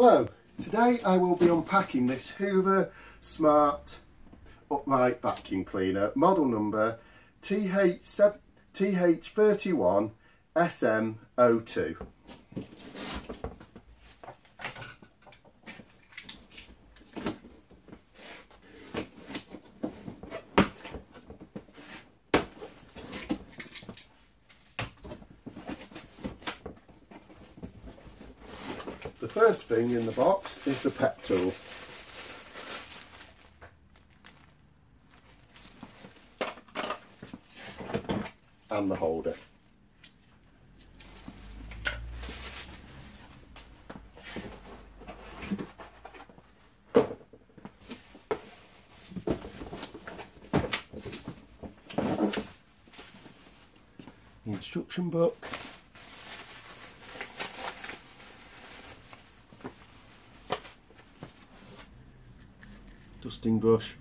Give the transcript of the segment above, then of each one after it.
Hello, today I will be unpacking this Hoover Smart Upright Vacuum Cleaner, model number th31sm02. The first thing in the box is the pet tool. And the holder. The instruction book. Dusting brush,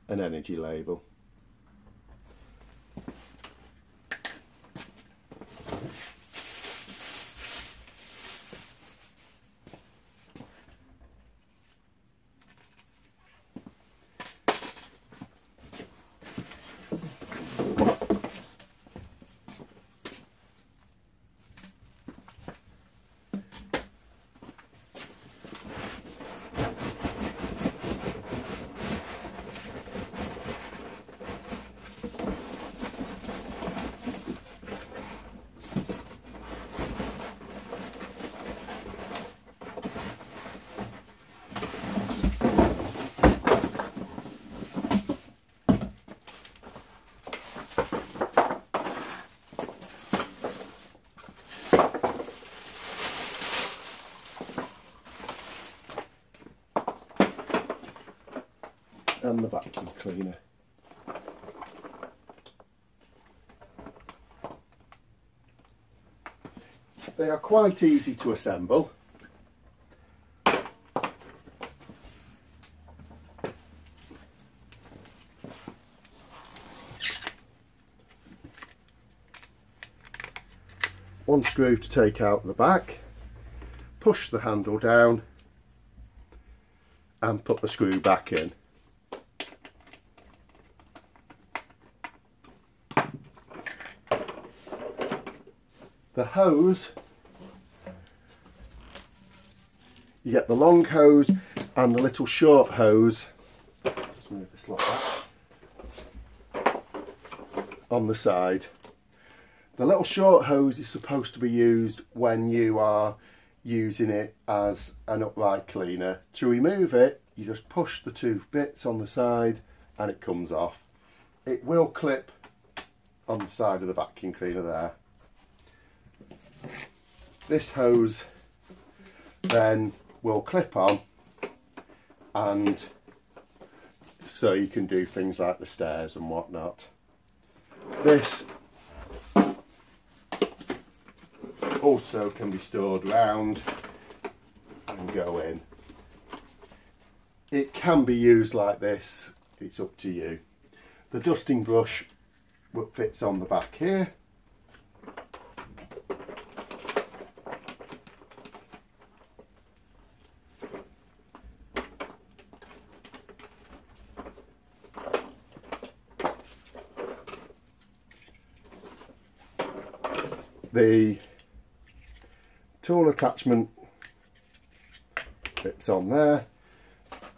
an energy label. And the vacuum cleaner. They are quite easy to assemble. One screw to take out the back, push the handle down and put the screw back in. The hose, you get the long hose and the little short hose, just move this like that, on the side. The little short hose is supposed to be used when you are using it as an upright cleaner. To remove it, you just push the two bits on the side and it comes off. It will clip on the side of the vacuum cleaner there. This hose then will clip on, and so you can do things like the stairs and whatnot. This also can be stored round and go in. It can be used like this, it's up to you. The dusting brush fits on the back here. The tool attachment clips on there,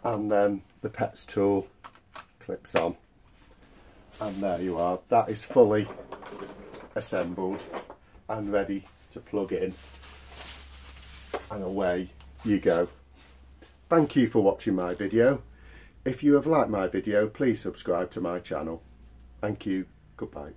and then the pet's tool clips on, and there you are. That is fully assembled and ready to plug in, and away you go. Thank you for watching my video. If you have liked my video, please subscribe to my channel. Thank you. Goodbye.